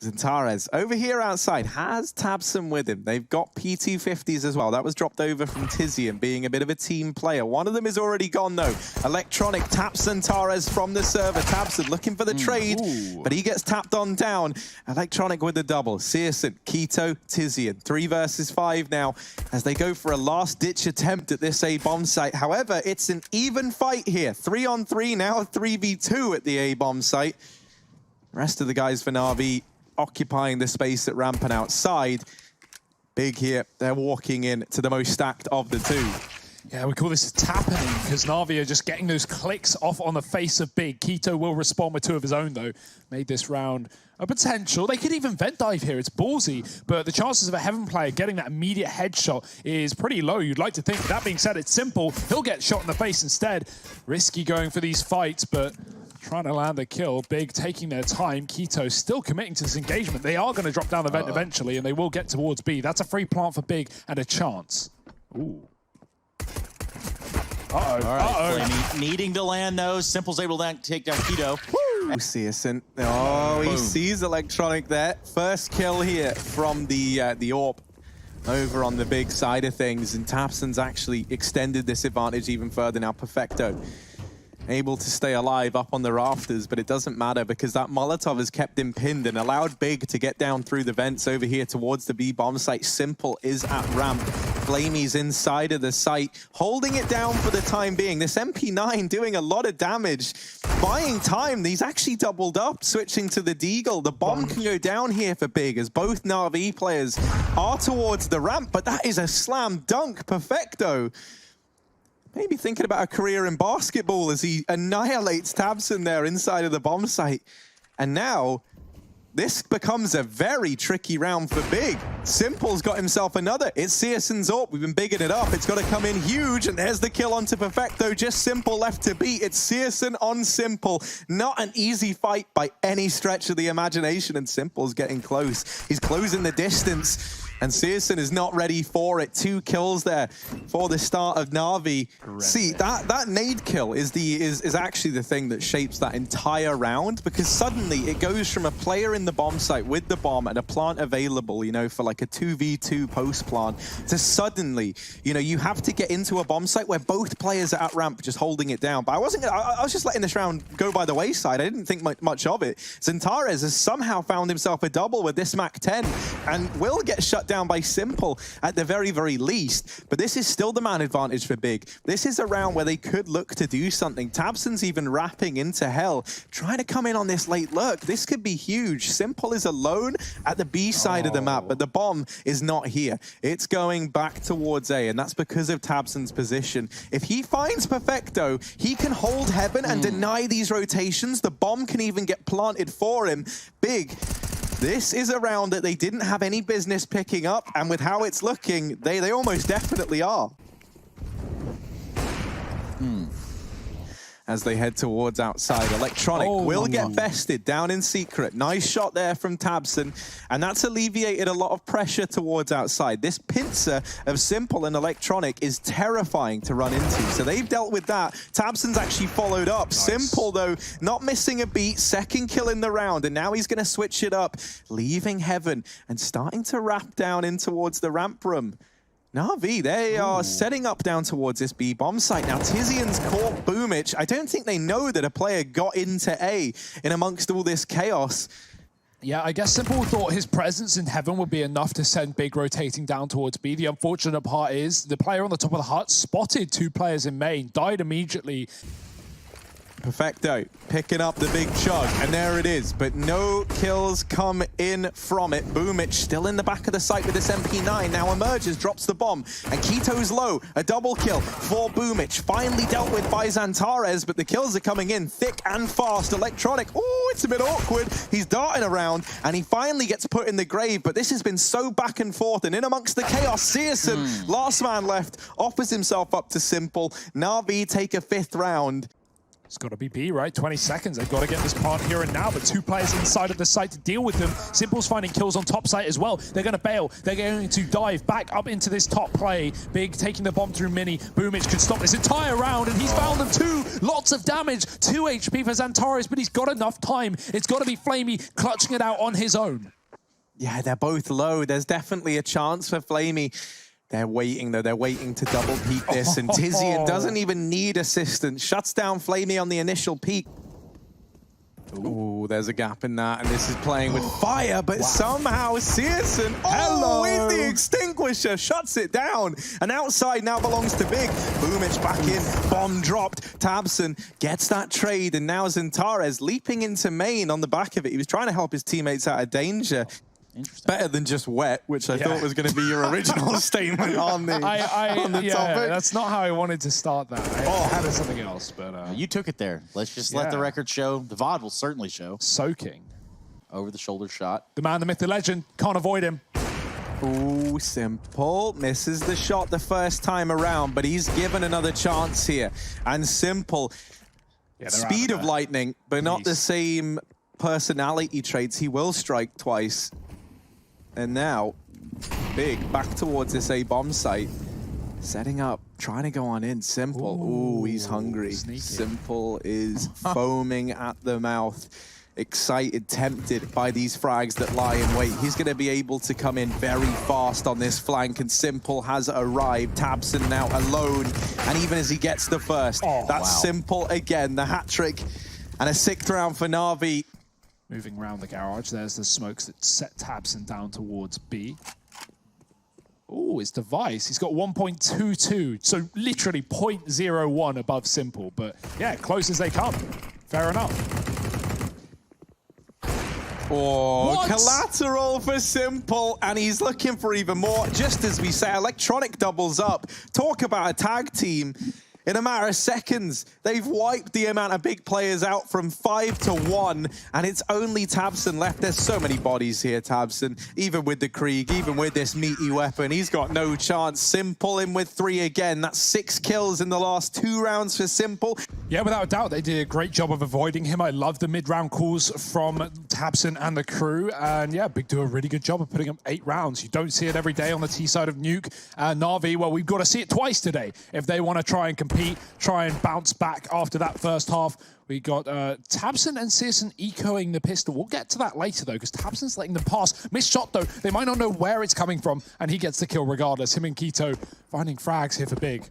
Zantares over here outside has tabseN with him. They've got P250s as well. That was dropped over from Tizian, being a bit of a team player. One of them is already gone though. Electronic taps Zantares from the server. tabseN looking for the trade, but he gets tapped on down. Electronic with the double. CSGO, Keto, Tizian. 3 versus 5 now as they go for a last-ditch attempt at this A bomb site. However, it's an even fight here. 3 on 3 now, 3v2 at the A bomb site. Rest of the guys for NaVi occupying the space at ramp and outside. Big here, they're walking in to the most stacked of the two. Yeah, we call this tapping because NaVi are just getting those clicks off on the face of Big. Keto will respond with 2 of his own though. Made this round a potential. They could even vent dive here, it's ballsy, but the chances of a Heaven player getting that immediate headshot is pretty low. You'd like to think, that being said, it's simple. He'll get shot in the face instead. Risky going for these fights, but trying to land a kill. Big taking their time. Keto still committing to this engagement. They are going to drop down the vent eventually, and they will get towards B. That's a free plant for Big and a chance. Ooh. All right, Flamey needing to land those. Simple's able to take down Keto. Woo! CSGO. Oh, he sees Electronic there. First kill here from the AWP over on the Big side of things, and tabseN's actually extended this advantage even further now. Perfecto able to stay alive up on the rafters, but it doesn't matter because that Molotov has kept him pinned and allowed Big to get down through the vents over here towards the B bomb site. Simple is at ramp. Flamey's inside of the site, holding it down for the time being. This MP9 doing a lot of damage, buying time. He's actually doubled up, switching to the Deagle. The bomb can go down here for Big as both NaVi players are towards the ramp, but that is a slam dunk. Perfecto maybe thinking about a career in basketball as he annihilates tabseN there inside of the bomb site. And now this becomes a very tricky round for Big. Simple's got himself another. It's CSGO's AWP. We've been bigging it up. It's got to come in huge, and there's the kill onto Perfecto. Just Simple left to beat. It's CSGO on Simple. Not an easy fight by any stretch of the imagination, and Simple's getting close. He's closing the distance, and CSGO is not ready for it. 2 kills there for the start of NaVi. See, that nade kill is actually the thing that shapes that entire round, because suddenly it goes from a player in the bomb site with the bomb and a plant available, you know, for like a 2v2 post plant, to suddenly, you know, you have to get into a bomb site where both players are at ramp just holding it down. But I was just letting this round go by the wayside. I didn't think much of it. Zantares has somehow found himself a double with this Mac 10 and will get shut down by Simple at the very, very least. But this is still the man advantage for Big. This is a round where they could look to do something. tabseN's even wrapping into hell, trying to come in on this late lurk. This could be huge. Simple is alone at the B side of the map, but the bomb is not here. It's going back towards A, and that's because of tabseN's position. If he finds Perfecto, he can hold Heaven and deny these rotations. The bomb can even get planted for him. Big, this is a round that they didn't have any business picking up, and with how it's looking, they almost definitely are. As they head towards outside, Electronic will get bested down in secret. Nice shot there from tabseN, and that's alleviated a lot of pressure towards outside. This pincer of Simple and Electronic is terrifying to run into, so they've dealt with that. tabseN's actually followed up. Nice. Simple, though, not missing a beat. 2nd kill in the round, and now he's going to switch it up, leaving Heaven and starting to wrap down in towards the ramp room. NaVi, they are setting up down towards this B bomb site. Now, Tizian's caught Boomich. I don't think they know that a player got into A in amongst all this chaos. Yeah, I guess Simple thought his presence in Heaven would be enough to send Big rotating down towards B. The unfortunate part is the player on the top of the hut spotted 2 players in main, died immediately. Perfecto picking up the big chug, and there it is, but no kills come in from it. Boomich still in the back of the site with this MP9, now emerges, drops the bomb, and Keto's low. A double kill for Boomich, finally dealt with by Zantares, but the kills are coming in thick and fast. Electronic, oh, it's a bit awkward. He's darting around, and he finally gets put in the grave, but this has been so back and forth, and in amongst the chaos, CSGO, last man left, offers himself up to Simple. NaVi take a 5th round. It's got to be B, right? 20 seconds. They've got to get this plant here and now, but 2 players inside of the site to deal with them. Simple's finding kills on top site as well. They're going to bail. They're going to dive back up into this top play. Big taking the bomb through Mini. Boomich could stop this entire round, and he's found them too. Lots of damage. 2 HP for Xantares, but he's got enough time. It's got to be Flamey clutching it out on his own. Yeah, they're both low. There's definitely a chance for Flamey. They're waiting, though. They're waiting to double peek this, and Tizian doesn't even need assistance. Shuts down Flamey on the initial peek. Ooh, there's a gap in that, and this is playing with fire, but somehow Searson, with the extinguisher, shuts it down. And outside now belongs to Big. Boomich back in, bomb dropped. Tabson gets that trade, and now Xantares leaping into main on the back of it. He was trying to help his teammates out of danger. Better than just wet, which I thought was going to be your original statement on the topic. That's not how I wanted to start that. I had something else, but you took it there. Let's just let the record show. The VOD will certainly show. Soaking. Over the shoulder shot. The man, the myth, the legend. Can't avoid him. Ooh, Simple misses the shot the first time around, but he's given another chance here. And Simple, speed of lightning, but not the same personality traits. He will strike twice. And now, Big back towards this A-bomb site. Setting up, trying to go on in. Simple. Ooh, he's hungry. Sneaky. Simple is foaming at the mouth. Excited, tempted by these frags that lie in wait. He's going to be able to come in very fast on this flank, and Simple has arrived. Tabson now alone, and even as he gets the first, that's Simple again. The hat trick and a 6th round for NaVi. Moving around the garage, there's the smokes that set Tabson down towards B. Oh, it's Device. He's got 1.22, so literally 0.01 above Simple. But yeah, close as they come. Fair enough. Oh, collateral for Simple, and he's looking for even more. Just as we say, Electronic doubles up. Talk about a tag team. In a matter of seconds, they've wiped the amount of big players out from 5 to 1, and it's only Tabson left. There's so many bodies here, Tabson. Even with the Krieg, even with this meaty weapon, he's got no chance. Simple in with 3 again. That's 6 kills in the last 2 rounds for Simple. Yeah, without a doubt, they did a great job of avoiding him. I love the mid-round calls from Tabson and the crew. And yeah, Big do a really good job of putting up 8 rounds. You don't see it every day on the T side of Nuke. NaVi, well, we've got to see it twice today if they want to try and compete, try and bounce back after that first half. We got Tabson and Searson ecoing the pistol. We'll get to that later, though, because Tabson's letting them pass. Missed shot, though. They might not know where it's coming from, and he gets the kill regardless. Him and Keto finding frags here for Big.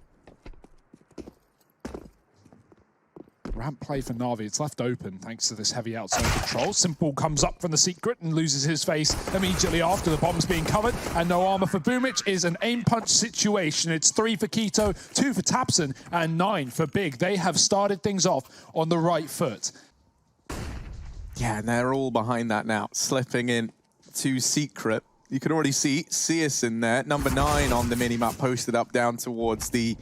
Ramp play for NaVi. It's left open thanks to this heavy outside control. Simple comes up from the secret and loses his face immediately after the bomb's being covered. And no armor for Boomich is an aim punch situation. It's 3 for Keto, 2 for Tabson, and 9 for Big. They have started things off on the right foot. Yeah, and they're all behind that now, slipping in to secret. You can already see Searson there, number 9 on the minimap, posted up down towards the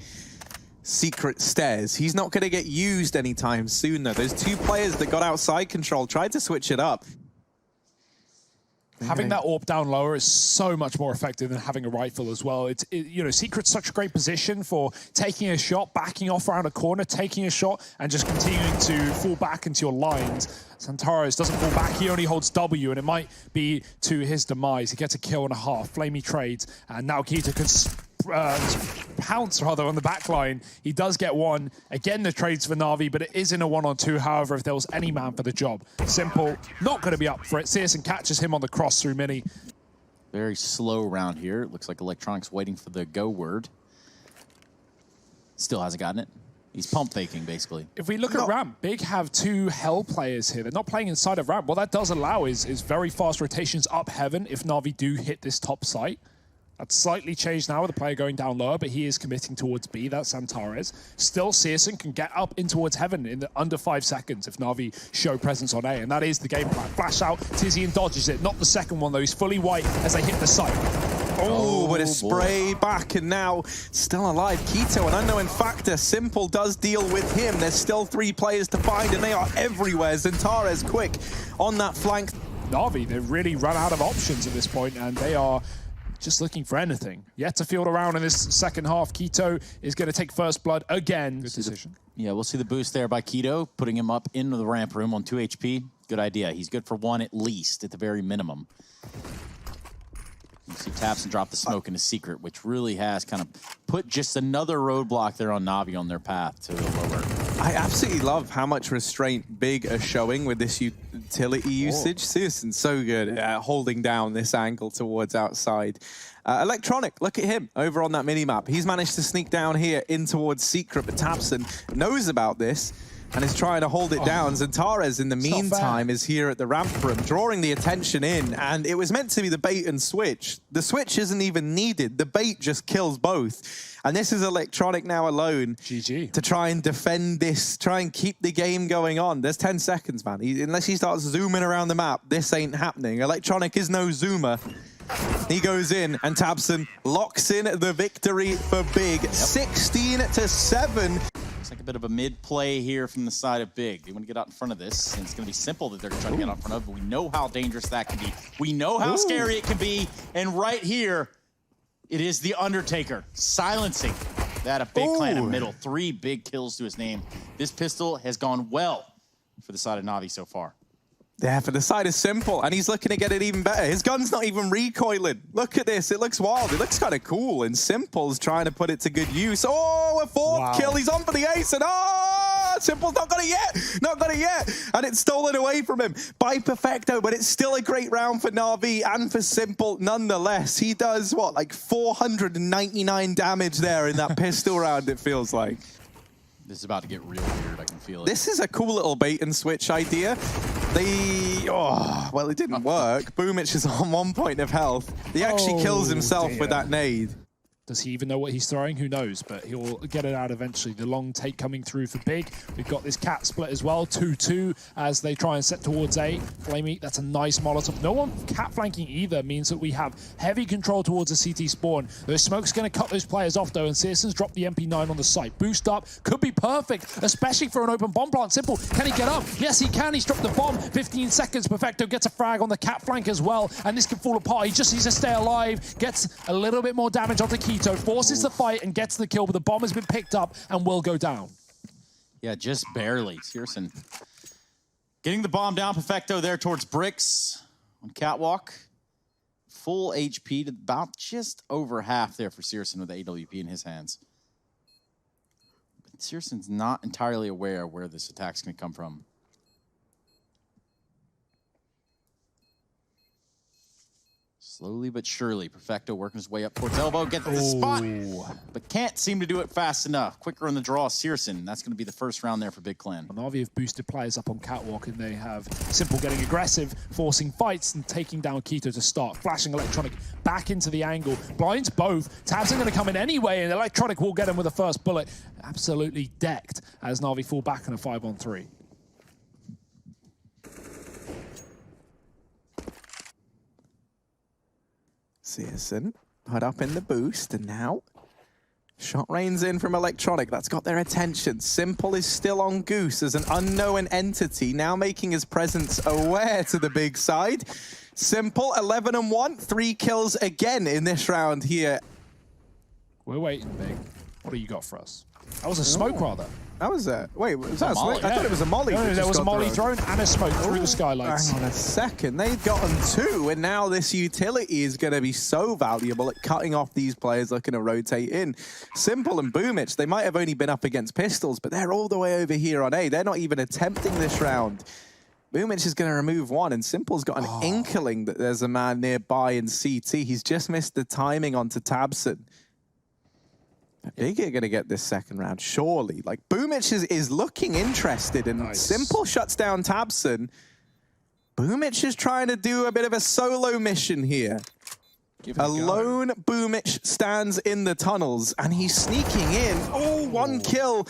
secret stairs. He's not going to get used anytime soon, though. Those 2 players that got outside control tried to switch it up. Having that AWP down lower is so much more effective than having a rifle as well. You know, Secret's such a great position for taking a shot, backing off around a corner, taking a shot, and just continuing to fall back into your lines. Xantares doesn't fall back, he only holds W, and it might be to his demise. He gets a kill and a half. Flamey trades, and now Keto can pounce rather on the back line. He does get 1. Again, the trades for NaVi, but it is in a 1-on-2. However, if there was any man for the job, Simple not going to be up for it. Searson catches him on the cross through Mini. Very slow round here. It looks like Electronic's waiting for the go word. Still hasn't gotten it. He's pump faking, basically. If we look at ramp, Big have 2 Hell players here. They're not playing inside of ramp. What that does allow is very fast rotations up heaven if NaVi do hit this top site. That's slightly changed now with the player going down lower, but he is committing towards B. That's Xantares. Still, Searson can get up in towards heaven in under 5 seconds if NaVi show presence on A, and that is the game plan. Flash out, Tizian dodges it. Not the second one, though. He's fully white as they hit the site. Oh, but a spray back, and now still alive. Keto, an unknown factor. Simple does deal with him. There's still 3 players to find, and they are everywhere. Xantares quick on that flank. NaVi, they've really run out of options at this point, and they are just looking for anything. Yet to field around in this second half. kito is going to take first blood again. Good decision. Yeah, we'll see the boost there by kito, putting him up into the ramp room on 2 HP. Good idea. He's good for 1 at least, at the very minimum. You see tabseN drop the smoke into secret, which really has kind of put just another roadblock there on Navi on their path to the lower. I absolutely love how much restraint Big are showing with this utility usage. CSGO's so good at holding down this angle towards outside. Electronic, look at him over on that minimap. He's managed to sneak down here in towards secret, but tabseN knows about this and is trying to hold it down. Zantares, in the meantime, is here at the ramp room, drawing the attention in, and it was meant to be the bait and switch. The switch isn't even needed. The bait just kills both. And this is Electronic now alone GG. to try and defend this, try and keep the game going on. There's 10 seconds, man. Unless he starts zooming around the map, this ain't happening. Electronic is no zoomer. He goes in, and tabseN locks in the victory for Big. 16-7. It's like a bit of a mid-play here from the side of Big. They want to get out in front of this, and it's going to be simple that they're trying to get out in front of, but we know how dangerous that can be. We know how scary it can be, and right here, it is the Undertaker silencing that a Big clan in middle. 3 big kills to his name. This pistol has gone well for the side of Navi so far. Yeah, for the side is S1MPLE, and he's looking to get it even better. His gun's not even recoiling. Look at this. It looks wild. It looks kind of cool, and S1MPLE's trying to put it to good use. Oh, a 4th kill. He's on for the ace, and S1MPLE's not got it yet. Not got it yet. And it's stolen away from him by Perfecto, but it's still a great round for NaVi and for S1MPLE nonetheless. He does, what, like 499 damage there in that pistol round, it feels like. This is about to get real weird. I can feel it. This is a cool little bait and switch idea. Well, it didn't work. Boomich is on 1 point of health. He actually kills himself with that nade. Does he even know what he's throwing? Who knows? But he'll get it out eventually. The long take coming through for Big. We've got this cat split as well. 2-2 as they try and set towards A. Flamey, that's a nice Molotov. No one cat flanking either means that we have heavy control towards the CT spawn. Those smoke's going to cut those players off though, and CSGO's dropped the MP9 on the site. Boost up could be perfect, especially for an open bomb plant. S1MPLE, can he get up? Yes, he can. He's dropped the bomb. 15 seconds. Perfecto gets a frag on the cat flank as well, and this can fall apart. He just needs to stay alive. Gets a little bit more damage onto kito. Forces the fight and gets the kill, but the bomb has been picked up and will go down. Yeah, just barely. CSGO getting the bomb down. Perfecto there towards bricks on catwalk. Full HP to about just over half there for CSGO with the AWP in his hands. But CSGO's not entirely aware where this attack's going to come from. Slowly but surely, Perfecto working his way up towards elbow, gets the spot, but can't seem to do it fast enough. Quicker on the draw, CSGO. That's going to be the first round there for Big Clan. Navi have boosted players up on catwalk, and they have S1MPLE getting aggressive, forcing fights and taking down kito to start. Flashing Electronic back into the angle, blinds both. tabseN going to come in anyway, and Electronic will get him with the first bullet. Absolutely decked as Navi fall back in a 5-on-3. CSGO hot up in the boost, and now shot rains in from Electronic. That's got their attention. S1MPLE is still on Goose as an unknown entity, now making his presence aware to the Big side. S1MPLE 11-1, 3 kills again in this round here. We're waiting, Big. What do you got for us? That was a smoke, rather. That was a... Wait, was that a smoke? Yeah. I thought it was a molly. No, there was a molly thrown and a smoke through the skylights. Hang on a second. They've gotten 2, and now this utility is going to be so valuable at cutting off these players looking to rotate in. S1MPLE and Boomich, they might have only been up against pistols, but they're all the way over here on A. They're not even attempting this round. Boomich is going to remove 1, and S1MPLE's got an inkling that there's a man nearby in CT. He's just missed the timing onto tabseN. Big are going to get this second round, surely. Like, Boomich is looking interested, and S1MPLE shuts down tabseN. Boomich is trying to do a bit of a solo mission here. A lone Boomich stands in the tunnels, and he's sneaking in. Oh, 1 kill.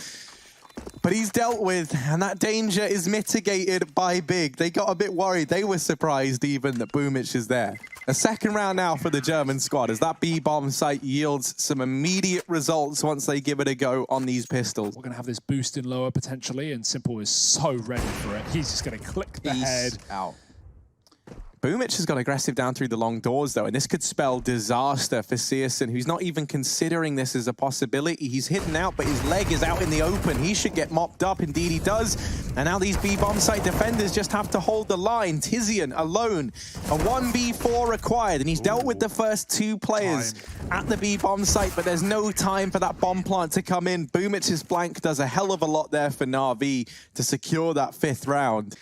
But he's dealt with, and that danger is mitigated by Big. They got a bit worried. They were surprised even that Boomich is there. A second round now for the German squad as that B-bomb site yields some immediate results once they give it a go on these pistols. We're going to have this boost in lower potentially, and S1MPLE is so ready for it. He's just going to click the head. Out. Boomich has got aggressive down through the long doors, though, and this could spell disaster for CSGO, who's not even considering this as a possibility. He's hidden out, but his leg is out in the open. He should get mopped up. Indeed, he does. And now these B-bomb site defenders just have to hold the line. Tizian alone. A 1v4 required, and he's dealt with the first 2 players at the B-bomb site, but there's no time for that bomb plant to come in. Boomich's blank does a hell of a lot there for NaVi to secure that 5th round.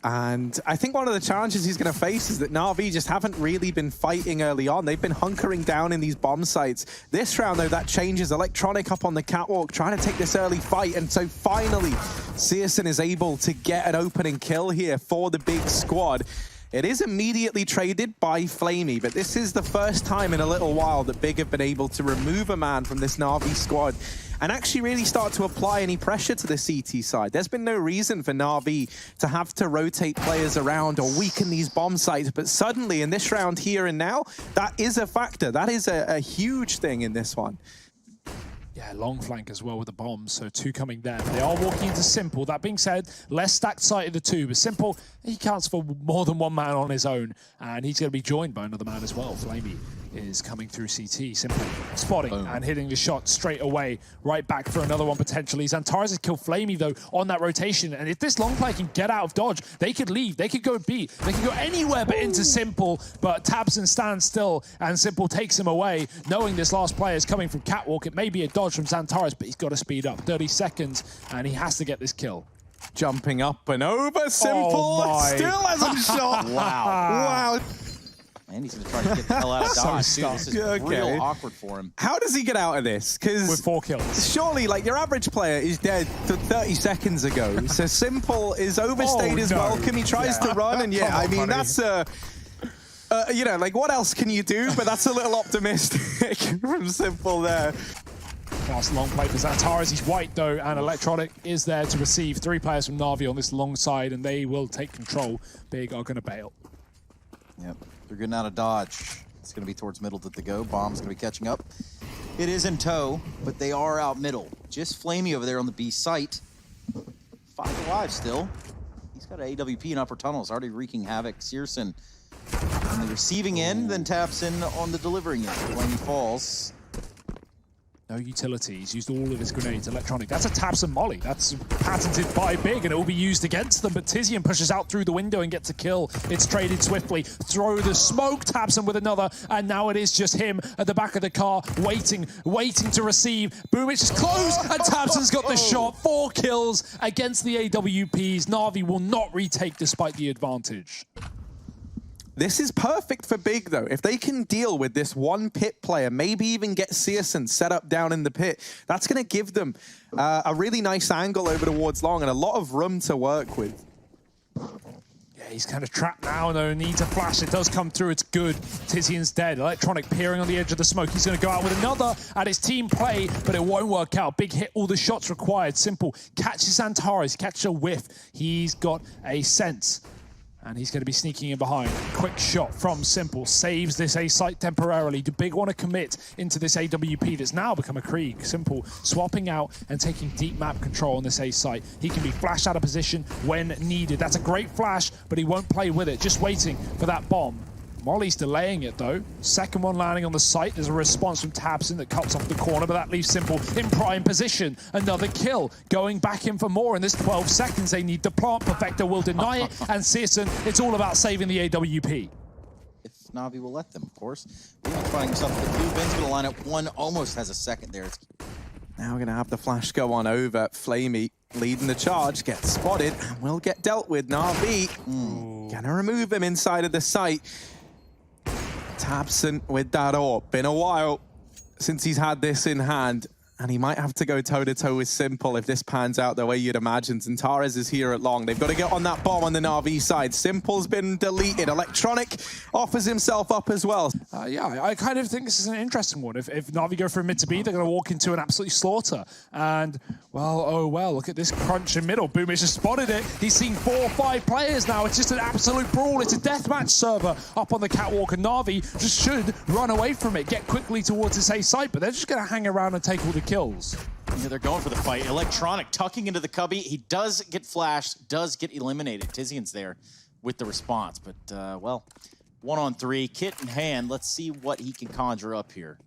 And I think one of the challenges he's going to face is that NaVi just haven't really been fighting early on. They've been hunkering down in these bomb sites. This round, though, that changes. Electronic up on the catwalk, trying to take this early fight. And so finally, CSN is able to get an opening kill here for the big squad. It is immediately traded by Flamey, but this is the first time in a little while that Big have been able to remove a man from this NaVi squad and actually really start to apply any pressure to the CT side. There's been no reason for NaVi to have to rotate players around or weaken these bomb sites, but suddenly in this round here and now, that is a factor. That is a huge thing in this one. Yeah, long flank as well with the bombs, so 2 coming there. They are walking into Simple. That being said, less stacked site of the 2, but Simple, he counts for more than 1 man on his own, and he's going to be joined by another man as well. Flamey is coming through CT. Simple spotting and hitting the shot straight away. Right back for another one potentially. Xantares has killed Flamey though on that rotation, and if this long play can get out of dodge, they could leave. They could go B. They could go anywhere but into Simple, but Tabson stands still and Simple takes him away. Knowing this last player is coming from catwalk, it may be a dodge from Xantares, but he's got to speed up. 30 seconds, and he has to get this kill. Jumping up and over, Simple still hasn't shot. Wow. And he's going to try to get the hell out of dodge. So Dude, this is real awkward for him. How does he get out of this? Because with 4 kills. Surely, like, your average player is dead 30 seconds ago. So Simple is overstayed his welcome. He tries to run, and I mean, that's you know, like, what else can you do? But that's a little optimistic from Simple there. Last long play for Xantares. He's white though, and Electronic is there to receive 3 players from NaVi on this long side, and they will take control. Big are going to bail. Yep, they're getting out of dodge. It's going to be towards middle that they go. Bomb's going to be catching up. It is in tow, but they are out middle. Just Flamey over there on the B site. 5 alive still. He's got an AWP in upper tunnels, already wreaking havoc. Searson on the receiving end, then taps in on the delivering end. Flamey falls. No utilities, used all of his grenades. Electronic, that's a S1MPLE. That's patented by Big, and it will be used against them. But Tizian pushes out through the window and gets a kill. It's traded swiftly. Throw the smoke, taps him with another, and now it is just him at the back of the car, waiting to receive. Boomich is close, and Tabson's got the shot. 4 kills against the AWPs. NaVi will not retake despite the advantage. This is perfect for Big, though. If they can deal with this one pit player, maybe even get Searson set up down in the pit, that's going to give them a really nice angle over towards long and a lot of room to work with. Yeah, he's kind of trapped now, though. Needs a flash. It does come through. It's good. Tizian's dead. Electronic peering on the edge of the smoke. He's going to go out with another at his team play, but it won't work out. Big hit all the shots required. Simple catches Xantares, catches a whiff. He's got a sense. And he's going to be sneaking in behind. Quick shot from Simple. Saves this A site temporarily. Do Big want to commit into this AWP that's now become a Krieg? Simple swapping out and taking deep map control on this A site. He can be flashed out of position when needed. That's a great flash, but he won't play with it. Just waiting for that bomb. Molly's delaying it though. Second one landing on the site. There's a response from Tabson that cuts off the corner, but that leaves Simple in prime position. Another kill. Going back in for more in this 12 seconds. They need the plant. Perfecto will deny it. And Searson, it's all about saving the AWP. If NaVi will let them, of course. Maybe finding himself with the 2. Ben's going to line up 1. Almost has a second there. Now we're going to have the flash go on over. Flamey leading the charge. Gets spotted and will get dealt with. NaVi going to remove him inside of the site. Tabson with that AWP. Been a while since he's had this in hand, and he might have to go toe-to-toe with Simple if this pans out the way you'd imagine. Xantares is here at long. They've got to get on that bomb on the NaVi side. Simple's been deleted. Electronic offers himself up as well. Yeah, I kind of think this is an interesting one. If NaVi go from mid to B, they're going to walk into an absolute slaughter. And, well, oh well, look at this crunch in middle. Boomich has spotted it. He's seen 4 or 5 players now. It's just an absolute brawl. It's a deathmatch server up on the catwalk, and NaVi just should run away from it, get quickly towards this A site, but they're just going to hang around and take all the kills. Yeah, they're going for the fight. Electronic tucking into the cubby. He does get flashed, does get eliminated. Tizian's there with the response. But, well, 1-on-3, kit in hand. Let's see what he can conjure up here.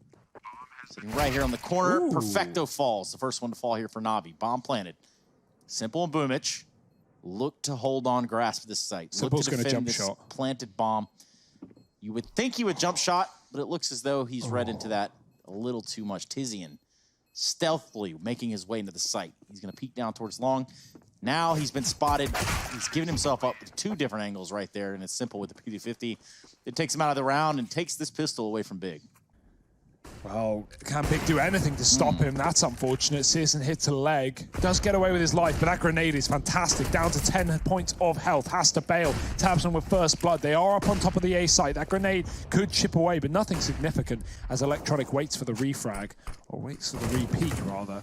Sitting right here on the corner. Ooh. Perfecto falls. The first one to fall here for NaVi. Bomb planted. Simple and Boomich look to hold on, grasp this site. Simple's Look to defend gonna jump this shot. planted bomb. You would think he would jump shot, but it looks as though he's read into that a little too much. Tizian stealthily making his way into the site. He's going to peek down towards long. Now he's been spotted. He's given himself up with 2 different angles right there, and it's simple with the PD-50. It takes him out of the round and takes this pistol away from Big. Well, can Big do anything to stop him? That's unfortunate. Searson hits a leg. Does get away with his life, but that grenade is fantastic. Down to 10 points of health. Has to bail. tabseN with first blood. They are up on top of the A site. That grenade could chip away, but nothing significant as Electronic waits for the refrag. Or waits for the repeat, rather.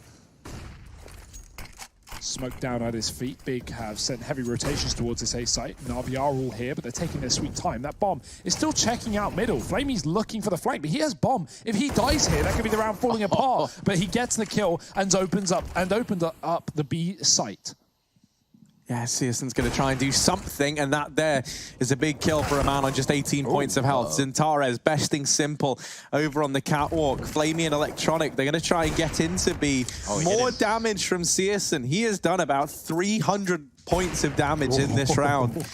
Smoke down at his feet. Big have sent heavy rotations towards this A site. NaVi are all here, but they're taking their sweet time. That bomb is still checking out middle. Flamey's looking for the flank, but he has bomb. If he dies here, that could be the round falling apart. But he gets the kill and opens up the B site. Yeah, CSGO's going to try and do something, and that there is a big kill for a man on just 18 points of health. Zintares besting Simple over on the catwalk. Flamey and Electronic, they're going to try and get into B. More damage from CSGO. He has done about 300 points of damage in this round.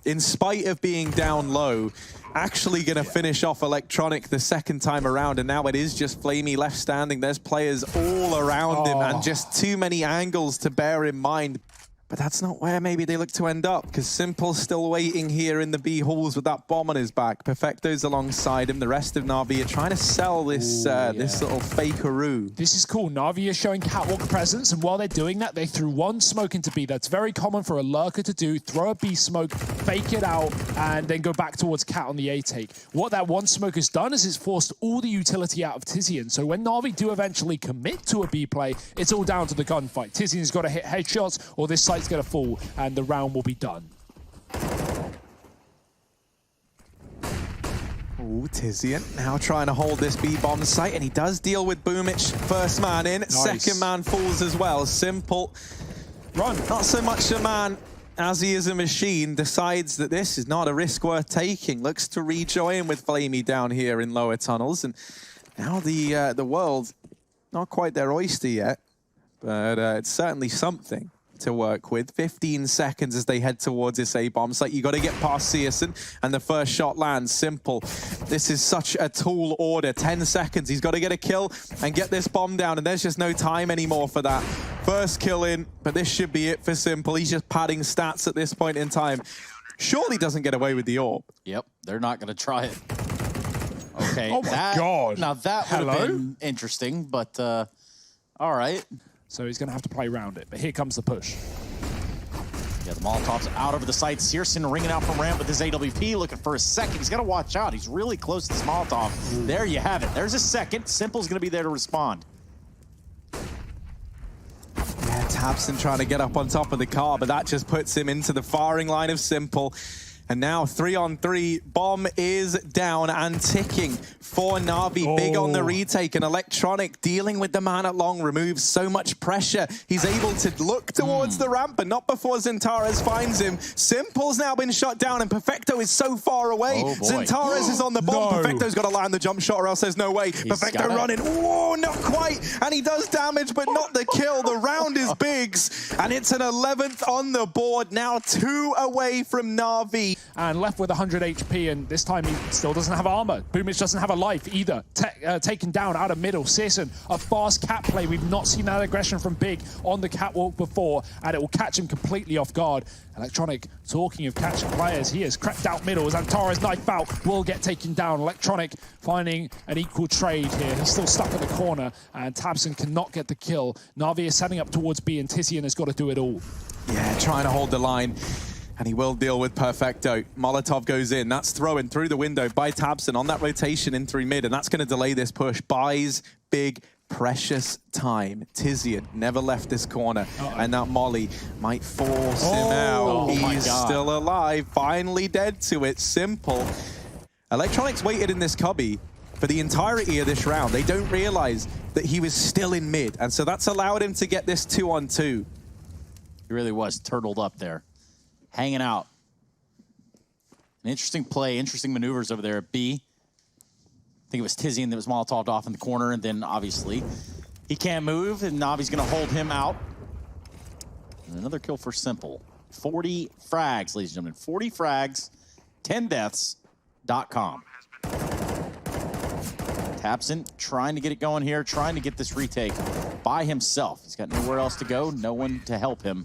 In spite of being down low, actually going to finish off Electronic the second time around, and now it is just Flamey left standing. There's players all around him, and just too many angles to bear in mind. But that's not where maybe they look to end up, because Simple's still waiting here in the B halls with that bomb on his back. Perfecto's alongside him. The rest of NaVi are trying to sell this this little fakeroo. This is cool. NaVi is showing catwalk presence, and while they're doing that, they threw 1 smoke into B. That's very common for a lurker to do. Throw a B smoke, fake it out, and then go back towards Cat on the A take. What that 1 smoke has done is it's forced all the utility out of Tizian. So when NaVi do eventually commit to a B play, it's all down to the gunfight. Tizian's got to hit headshots, or this site's going to fall, and the round will be done. Ooh, Tizian now trying to hold this B-bomb site, and he does deal with Boomich. First man in, second man falls as well. Simple, Run. Not so much a man as he is a machine, decides that this is not a risk worth taking. Looks to rejoin with Flamey down here in lower tunnels, and now the world, not quite their oyster yet, but it's certainly something to work with. 15 seconds as they head towards this A-bomb. It's like you got to get past CSGO, and the first shot lands. Simple. This is such a tall order. 10 seconds. He's got to get a kill and get this bomb down, and there's just no time anymore for that. First kill in, but this should be it for Simple. He's just padding stats at this point in time. Surely doesn't get away with the AWP. Yep, they're not going to try it. Okay. Oh my God. Now that would have been interesting, but all right. So he's going to have to play around it, but here comes the push. Yeah, the Molotov's out over the site. CSGO ringing out from ramp with his AWP, looking for a second. He's got to watch out. He's really close to this Molotov. There you have it. There's a second. Simple's going to be there to respond. Yeah, tabseN trying to get up on top of the car, but that just puts him into the firing line of Simple. And now 3-on-3, bomb is down and ticking for NaVi. Big on the retake, and Electronic dealing with the man at long removes so much pressure. He's able to look towards the ramp, but not before Zintares finds him. Simple's now been shot down, and Perfecto is so far away. Zintares is on the bomb. No. Perfecto's got to land the jump shot, or else there's no way. Perfecto running. Whoa, not quite. And he does damage, but not the kill. The round is Big's, and it's an 11th on the board. Now 2 away from NaVi. And left with 100 HP, and this time he still doesn't have armor. Boomich doesn't have a life either. Taken down out of middle. CSGO, a fast cat play. We've not seen that aggression from Big on the catwalk before, and it will catch him completely off guard. Electronic, talking of catching players, he has crept out middle as Antares knife out will get taken down. Electronic finding an equal trade here. He's still stuck in the corner, and tabseN cannot get the kill. NaVi is setting up towards B, and Tizian has got to do it all. Yeah, trying to hold the line. And he will deal with Perfecto. Molotov goes in. That's thrown through the window by tabseN on that rotation in through mid, and that's going to delay this push. Buys Big precious time. Tizian never left this corner, and that molly might force him out. He's still alive, finally dead to it. Simple. Electronics waited in this cubby for the entirety of this round. They don't realize that he was still in mid, and so that's allowed him to get this 2-on-2. He really was turtled up there, hanging out. An interesting play, interesting maneuvers over there at B. I think it was Tizian that was Molotov'd off in the corner, and then obviously he can't move, and Navi's gonna hold him out. And another kill for Simple. 40 frags, ladies and gentlemen. 40 frags, 10 deaths.com. Tabson trying to get it going here, trying to get this retake by himself. He's got nowhere else to go, no one to help him.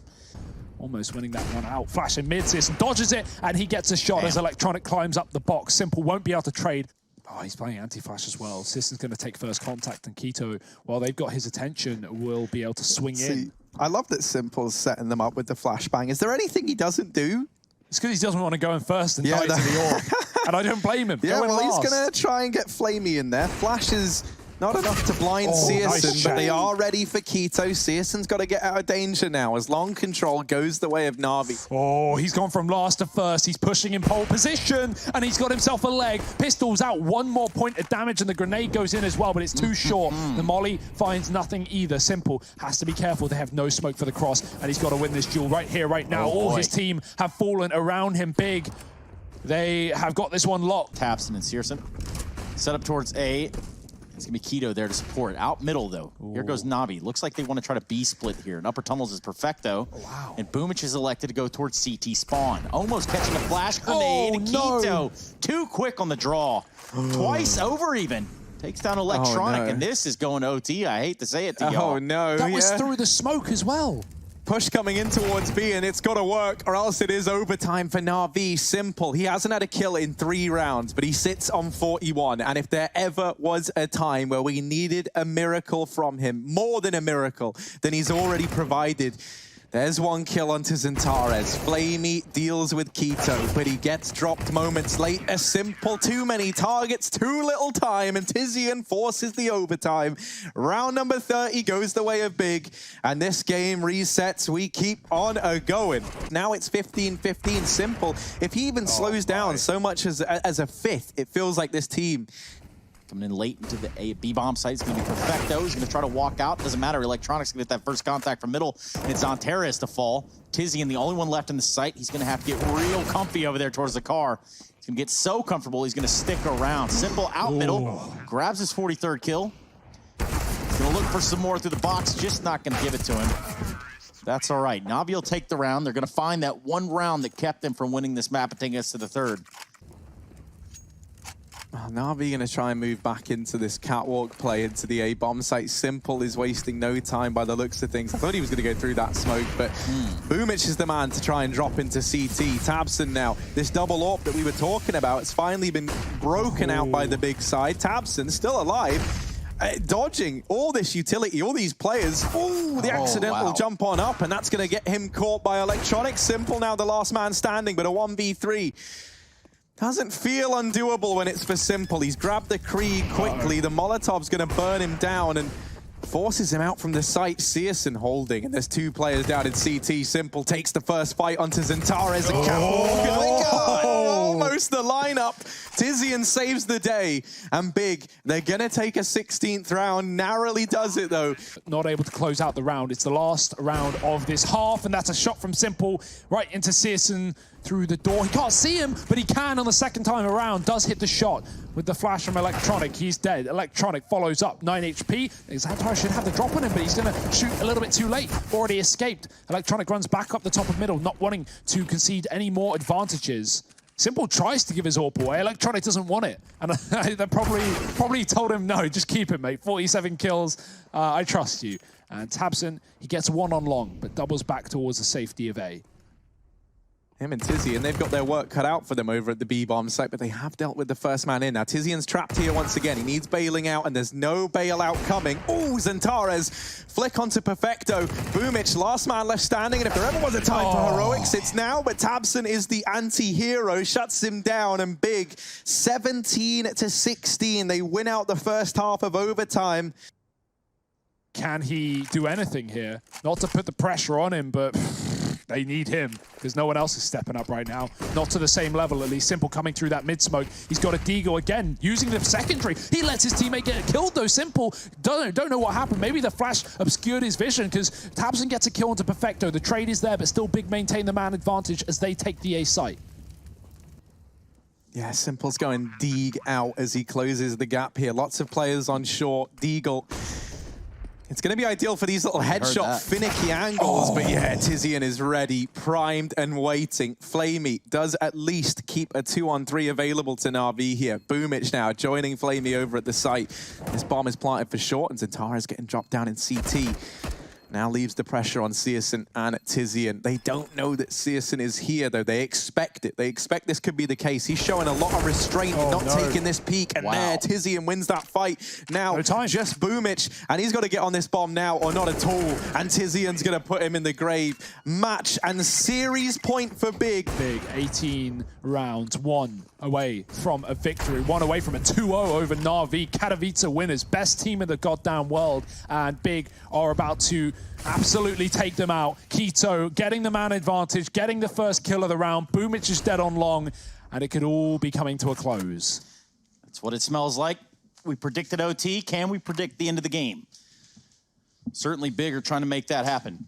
Almost winning that one out. Flash in mid, Sisson dodges it, and he gets a shot as Electronic climbs up the box. Simple won't be able to trade. Oh, he's playing anti-flash as well. Sisson's going to take first contact, and k1to, while they've got his attention, will be able to swing in. I love that Simple's setting them up with the flashbang. Is there anything he doesn't do? It's because he doesn't want to go in first and die to the orb. And I don't blame him. Yeah, well, he's going to try and get Flamey in there. Flash is not enough to blind Searson, nice but they are ready for k1to. Searson's got to get out of danger now as long control goes the way of Na'Vi. Oh, he's gone from last to first. He's pushing in pole position, and he's got himself a leg. Pistol's out, one more point of damage, and the grenade goes in as well, but it's too short. The molly finds nothing either. Simple has to be careful. They have no smoke for the cross, and he's got to win this duel right here, right now. All his team have fallen around him big. They have got this one locked. Tabson and Searson set up towards A. It's going to be k1to there to support. Out middle, though. Here goes Na'Vi. Looks like they want to try to B-split here. And upper tunnels is Perfecto. Wow. And Boomich is elected to go towards CT spawn. Almost catching a flash grenade. k1to, too quick on the draw. Twice over even. Takes down Electronic, and this is going OT. I hate to say it to y'all. Oh, no. That was through the smoke as well. Push coming in towards B, and it's got to work, or else it is overtime for Na'Vi. Simple. He hasn't had a kill in 3 rounds, but he sits on 41. And if there ever was a time where we needed a miracle from him, more than a miracle, then he's already provided. There's one kill onto Xantares. Flamey deals with k1to, but he gets dropped moments late. A Simple, too many targets, too little time, and Tizian forces the overtime. Round number 30 goes the way of Big, and this game resets. We keep on going. Now it's 15-15. Simple. If he even slows down so much as a fifth, it feels like this team coming in late into the B-bomb site. It's going to be Perfecto. He's going to try to walk out. Doesn't matter. Electronic's going to get that first contact from middle, and it's Xantares to fall. Tizian, the only one left in the site. He's going to have to get real comfy over there towards the car. He's going to get so comfortable, he's going to stick around. Simple out middle. Grabs his 43rd kill. He's going to look for some more through the box. Just not going to give it to him. That's all right. Na'Vi will take the round. They're going to find that one round that kept them from winning this map and taking us to the 3rd. Na'Vi going to try and move back into this catwalk play into the A-bomb site. Simple is wasting no time by the looks of things. I thought he was going to go through that smoke, but Boomich is the man to try and drop into CT. Tabson now, this double AWP that we were talking about, it's finally been broken out by the big side. Tabson still alive. Dodging all this utility, all these players. Oh, the accidental jump on up, and that's going to get him caught by Electronic. Simple now the last man standing, but a 1v3. Doesn't feel undoable when it's for Simple. He's grabbed the Krieg quickly. The Molotov's going to burn him down and forces him out from the site. Searson holding, and there's 2 players down in CT. Simple takes the first fight onto Xantares and almost the lineup. Tizian saves the day, and Big, they're going to take a 16th round. Narrowly does it, though. Not able to close out the round. It's the last round of this half, and that's a shot from Simple right into Searson through the door. He can't see him, but he can on the second time around. Does hit the shot with the flash from Electronic. He's dead. Electronic follows up, 9 HP. Xantares should have the drop on him, but he's going to shoot a little bit too late. Already escaped. Electronic runs back up the top of middle, not wanting to concede any more advantages. Simple tries to give his AWP away. Electronic doesn't want it. And they probably told him, no, just keep it, mate. 47 kills. I trust you. And Tabson, he gets 1 on long, but doubles back towards the safety of A. Him and Tizian, they've got their work cut out for them over at the B-bomb site, but they have dealt with the first man in. Now, Tizian's trapped here once again. He needs bailing out, and there's no bailout coming. Oh, Xantares, flick onto Perfecto. Boomich, last man left standing, and if there ever was a time for heroics, it's now, but Tabson is the anti-hero, shuts him down, and Big, 17-16. They win out the first half of overtime. Can he do anything here? Not to put the pressure on him, but they need him because no one else is stepping up right now. Not to the same level, at least. Simple coming through that mid-smoke. He's got a Deagle again, using the secondary. He lets his teammate get killed, though. Simple, don't know what happened. Maybe the flash obscured his vision because Tabson gets a kill into Perfecto. The trade is there, but still Big maintain the man advantage as they take the A site. Yeah, Simple's going Deeg out as he closes the gap here. Lots of players on short. Deagle. It's going to be ideal for these little headshot, finicky angles, but yeah, Tizian is ready, primed and waiting. Flamey does at least keep a 2-on-3 available to NaVi here. Boomich now joining Flamey over at the site. This bomb is planted for short, and Zentara is getting dropped down in CT. Now leaves the pressure on CSN and Tizian. They don't know that CSN is here, though. They expect it. They expect this could be the case. He's showing a lot of restraint in not taking this peek. And there, Tizian wins that fight. Now, just Boomich, and he's got to get on this bomb now, or not at all. And Tizian's going to put him in the grave. Match and series point for Big. Big, 18 rounds, 1 away from a victory, 1 away from a 2-0 over NaVi. Katowice winners, best team in the goddamn world. And Big are about to absolutely take them out. Keto getting the man advantage, getting the first kill of the round. Boomich is dead on long, and it could all be coming to a close. That's what it smells like. We predicted OT. Can we predict the end of the game? Certainly Big are trying to make that happen.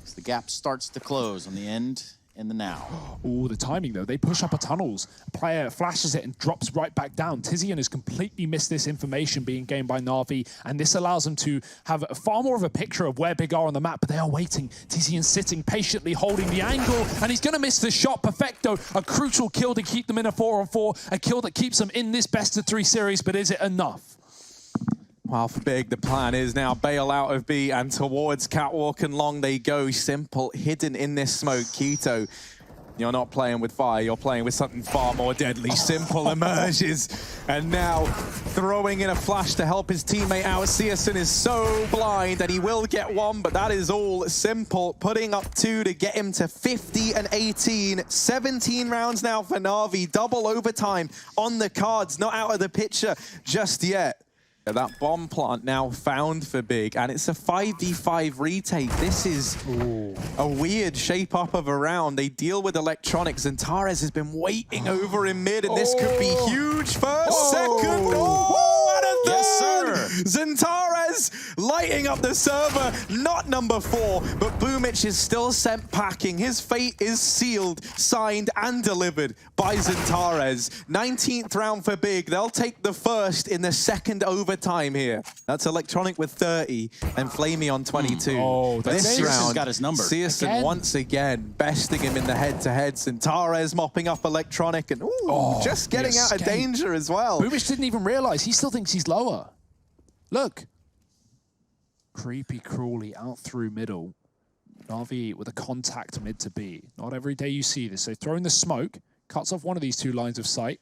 As the gap starts to close on the end and the now. Oh, the timing though. They push up a tunnels. Player flashes it and drops right back down. Tizian has completely missed this information being gained by NaVi, and this allows them to have far more of a picture of where Big are on the map, but they are waiting. Tizian sitting patiently, holding the angle, and he's gonna miss the shot. Perfecto, a crucial kill to keep them in a 4-on-4, a kill that keeps them in this best-of-3 series, but is it enough? Well, for Big, the plan is now bail out of B and towards Catwalk and long they go. Simple hidden in this smoke. Keto, you're not playing with fire, you're playing with something far more deadly. Simple emerges, and now throwing in a flash to help his teammate out. CSN is so blind, and he will get one, but that is all. Simple putting up 2 to get him to 50 and 18. 17 rounds now for NaVi. Double overtime on the cards, not out of the picture just yet. That bomb plant now found for Big, and it's a 5v5 retake. This is a weird shape up of a round. They deal with electronics, and Zentara has been waiting over in mid, and this could be huge. First, second, and a third! Yes, sir! Zentara's lighting up the server, not number 4, but Boomich is still sent packing. His fate is sealed, signed, and delivered by Zentara's. 19th round for Big. They'll take the first in the second overtime here. That's Electronic with 30 and Flamey on 22. This round, got his number. CSN once again besting him in the head-to-head. Zentara's mopping up Electronic and just getting out of danger as well. Boomich didn't even realize. He still thinks he's lower. Look. Creepy crawly out through middle. NaVi with a contact mid to B. Not every day you see this. They've thrown the smoke, cuts off one of these 2 lines of sight.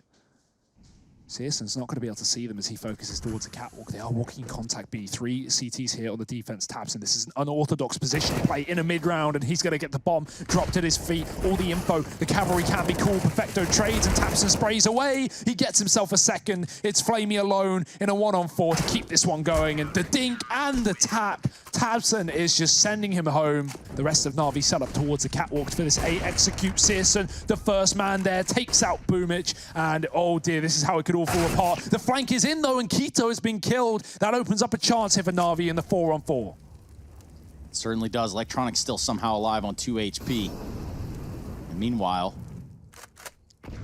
CSN's not going to be able to see them as he focuses towards the catwalk. They are walking in contact B. 3 CTs here on the defense tabs, and this is an unorthodox position to play in a mid-round, and he's going to get the bomb dropped at his feet. All the info, the cavalry can be cool. Perfecto trades and taps and sprays away. He gets himself a second. It's Flamey alone in a 1-on-4 to keep this one going, and the dink and the tap. Tabson is just sending him home. The rest of NaVi set up towards the catwalk for this A. Execute CSN. The first man there takes out Boomich, and oh dear, this is how it could all fall apart. The flank is in though, and Keto has been killed. That opens up a chance here for NaVi in the 4-on-4. It certainly does. Electronic's still somehow alive on 2 HP. And meanwhile,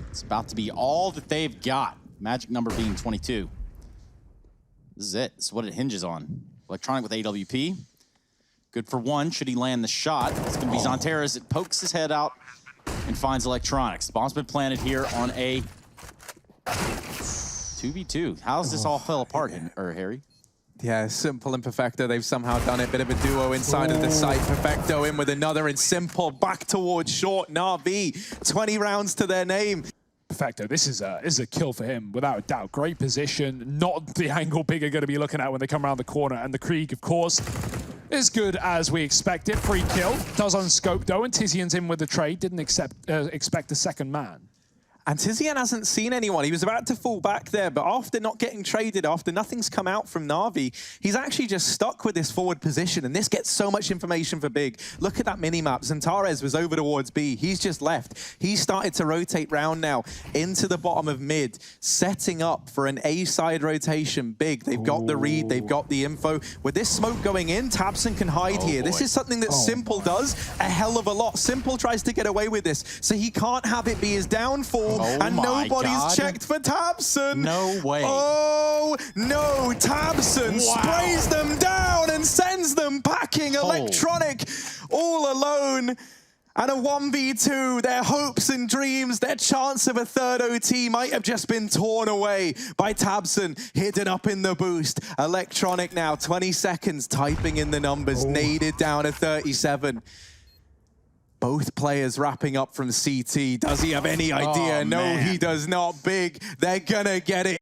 it's about to be all that they've got. Magic number being 22. This is it. This is what it hinges on. Electronic with AWP. Good for 1. Should he land the shot? It's going to be Zentara as it pokes his head out and finds Electronics. The bomb's been planted here on a 2v2. How's this all fell apart, Harry? Yeah, Simple and Perfecto, they've somehow done it. Bit of a duo inside of the site. Perfecto in with another, and Simple back towards short. NaVi, 20 rounds to their name. Perfecto, this is a kill for him, without a doubt. Great position, not the angle Big are going to be looking at when they come around the corner. And the Krieg, of course, is good as we expected. Free kill, does unscope though, and Tizian's in with the trade. Didn't expect a second man. And Tizian hasn't seen anyone. He was about to fall back there, but after not getting traded, after nothing's come out from NaVi, he's actually just stuck with this forward position, and this gets so much information for Big. Look at that mini-map. Zentares was over towards B. He's just left. He's started to rotate round now into the bottom of mid, setting up for an A-side rotation. Big, they've got the read, they've got the info. With this smoke going in, Tabson can hide here. This is something that Simple does a hell of a lot. Simple tries to get away with this, so he can't have it be his downfall. kill. Oh And my nobody's God. checked for Tabson. No way. Oh, no. Tabson sprays them down and sends them packing. Electronic all alone. And a 1v2, their hopes and dreams, their chance of a third OT might have just been torn away by Tabson, hidden up in the boost. Electronic now, 20 seconds, typing in the numbers, naded down to 37. Both players wrapping up from CT. Does he have any idea? No, man. he does not. Big, they're gonna get it